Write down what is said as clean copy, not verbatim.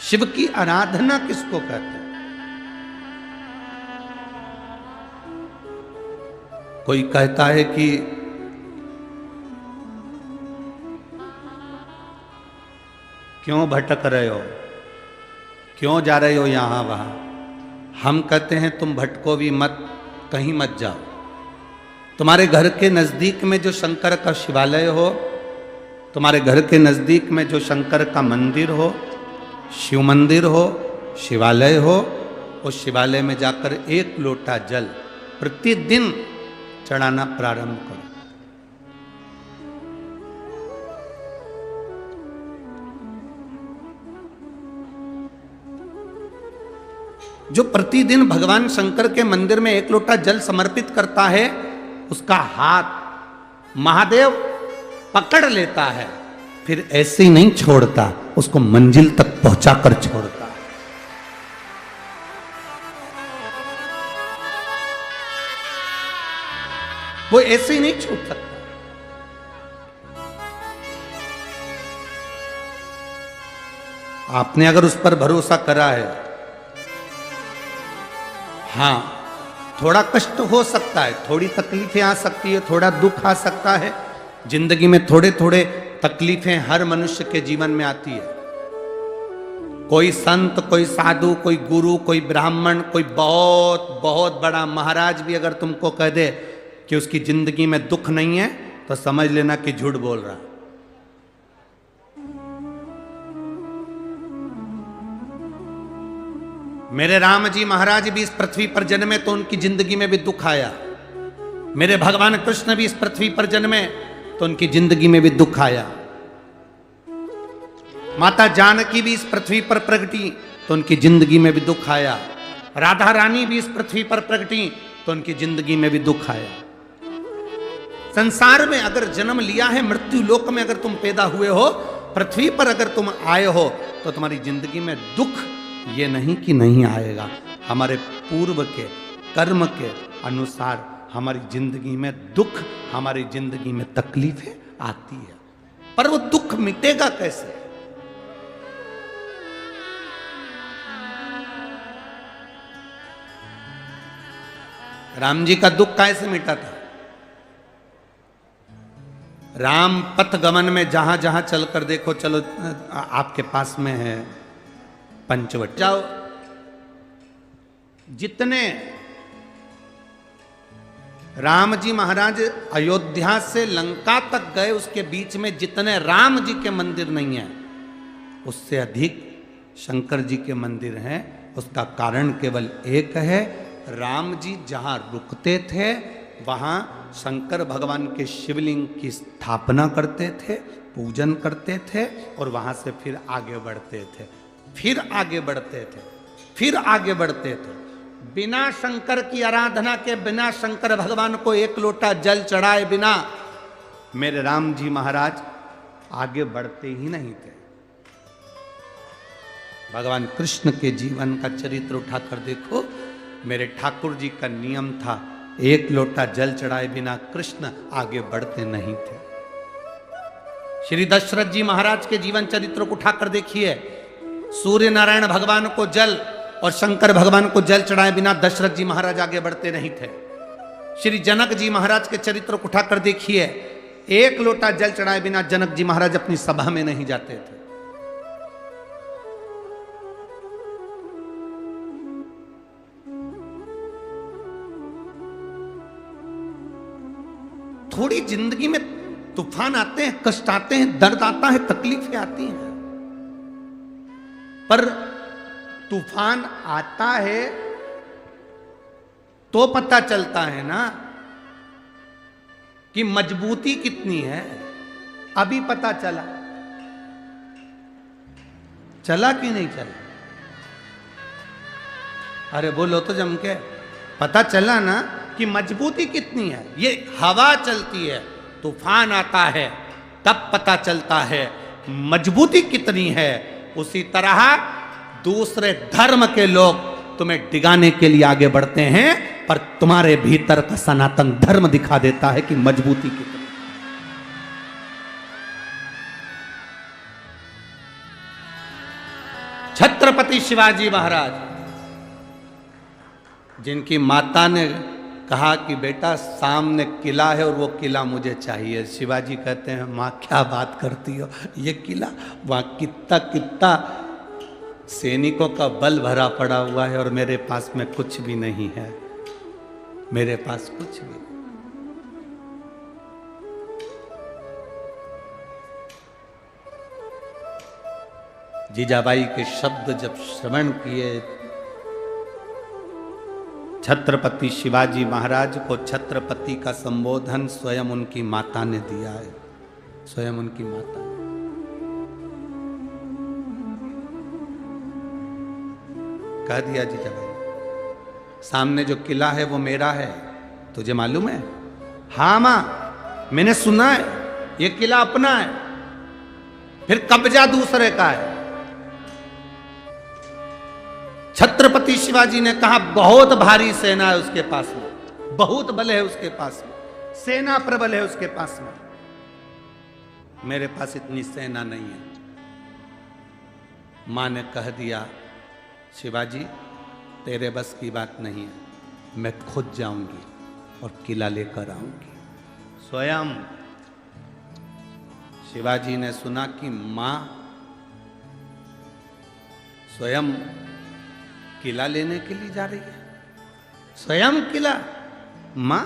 शिव की आराधना किसको कहते हैं? कोई कहता है कि क्यों भटक रहे हो, क्यों जा रहे हो यहां वहां। हम कहते हैं तुम भटको भी मत, कहीं मत जाओ। तुम्हारे घर के नजदीक में जो शंकर का शिवालय हो, तुम्हारे घर के नजदीक में जो शंकर का मंदिर हो, शिव मंदिर हो, शिवालय हो, उस शिवालय में जाकर एक लोटा जल प्रतिदिन चढ़ाना प्रारंभ करो। जो प्रतिदिन भगवान शंकर के मंदिर में एक लोटा जल समर्पित करता है, उसका हाथ महादेव पकड़ लेता है, फिर ऐसे ही नहीं छोड़ता, उसको मंजिल तक पहुंचाकर छोड़ता है। वो ऐसे ही नहीं छूट सकता। आपने अगर उस पर भरोसा करा है, हां थोड़ा कष्ट हो सकता है, थोड़ी तकलीफें आ सकती है, थोड़ा दुख आ सकता है, जिंदगी में थोड़े थोड़े तकलीफें हर मनुष्य के जीवन में आती है। कोई संत, कोई साधु, कोई गुरु, कोई ब्राह्मण, कोई बहुत बहुत बड़ा महाराज भी अगर तुमको कह दे कि उसकी जिंदगी में दुख नहीं है, तो समझ लेना कि झूठ बोल रहा। मेरे राम जी महाराज भी इस पृथ्वी पर जन्मे तो उनकी जिंदगी में भी दुख आया। मेरे भगवान कृष्ण भी इस पृथ्वी पर जन्मे तो उनकी जिंदगी में भी दुख आया। माता जानकी भी इस पृथ्वी पर प्रगटी तो उनकी जिंदगी में भी दुख आया। राधा रानी भी इस पृथ्वी पर प्रगटी तो उनकी जिंदगी में भी दुख आया। संसार में अगर जन्म लिया है, मृत्यु लोक में अगर तुम पैदा हुए हो, पृथ्वी पर अगर तुम आए हो, तो तुम्हारी जिंदगी में दुख ये नहीं कि नहीं आएगा। हमारे पूर्व के कर्म के अनुसार हमारी जिंदगी में दुख, हमारी जिंदगी में तकलीफें आती है, पर वो दुख मिटेगा कैसे? राम जी का दुख कैसे मिटा था? राम पथ गमन में जहां जहां चलकर देखो, चलो आपके पास में है पंचवटी, जाओ, जितने राम जी महाराज अयोध्या से लंका तक गए, उसके बीच में जितने राम जी के मंदिर नहीं है, उससे अधिक शंकर जी के मंदिर हैं। उसका कारण केवल एक है, राम जी जहां रुकते थे वहां शंकर भगवान के शिवलिंग की स्थापना करते थे, पूजन करते थे, और वहां से फिर आगे बढ़ते थे, फिर आगे बढ़ते थे, फिर आगे बढ़ते थे। बिना शंकर की आराधना के, बिना शंकर भगवान को एक लोटा जल चढ़ाए बिना मेरे राम जी महाराज आगे बढ़ते ही नहीं थे। भगवान कृष्ण के जीवन का चरित्र उठाकर देखो, मेरे ठाकुर जी का नियम था, एक लोटा जल चढ़ाए बिना कृष्ण आगे बढ़ते नहीं थे। श्री दशरथ जी महाराज के जीवन चरित्र को उठाकर देखिए, सूर्य नारायण भगवान को जल और शंकर भगवान को जल चढ़ाए बिना दशरथ जी महाराज आगे बढ़ते नहीं थे। श्री जनक जी महाराज के चरित्र को उठाकर देखिए, एक लोटा जल चढ़ाए बिना जनक जी महाराज अपनी सभा में नहीं जाते थे। थोड़ी जिंदगी में तूफान आते हैं, कष्ट आते हैं, दर्द आता है, तकलीफें आती हैं, पर तूफान आता है तो पता चलता है ना कि मजबूती कितनी है। अभी पता चला, चला कि नहीं चला? अरे बोलो तो जम के, पता चला ना कि मजबूती कितनी है। ये हवा चलती है, तूफान आता है, तब पता चलता है मजबूती कितनी है। उसी तरह दूसरे धर्म के लोग तुम्हें डिगाने के लिए आगे बढ़ते हैं, पर तुम्हारे भीतर का सनातन धर्म दिखा देता है कि मजबूती कितनी। छत्रपति शिवाजी महाराज, जिनकी माता ने कहा कि बेटा सामने किला है और वो किला मुझे चाहिए। शिवाजी कहते हैं माँ क्या बात करती हो, ये किला, वहाँ कितना कितना सैनिकों का बल भरा पड़ा हुआ है और मेरे पास में कुछ भी नहीं है, मेरे पास कुछ भी नहीं। जीजाबाई के शब्द जब श्रवण किए, छत्रपति शिवाजी महाराज को छत्रपति का संबोधन स्वयं उनकी माता ने दिया है, स्वयं उनकी माता ने। कह दिया जीजाबाई, सामने जो किला है वो मेरा है, तुझे मालूम है? हाँ मां, मैंने सुना है, ये किला अपना है, फिर कब्जा दूसरे का है। छत्रपति शिवाजी ने कहा बहुत भारी सेना है उसके पास में, बहुत बल है उसके पास में, सेना प्रबल है उसके पास में, मेरे पास इतनी सेना नहीं है। मां ने कह दिया शिवाजी तेरे बस की बात नहीं है, मैं खुद जाऊंगी और किला लेकर आऊंगी। स्वयं शिवाजी ने सुना कि मां स्वयं किला लेने के लिए जा रही है, स्वयं किला। मां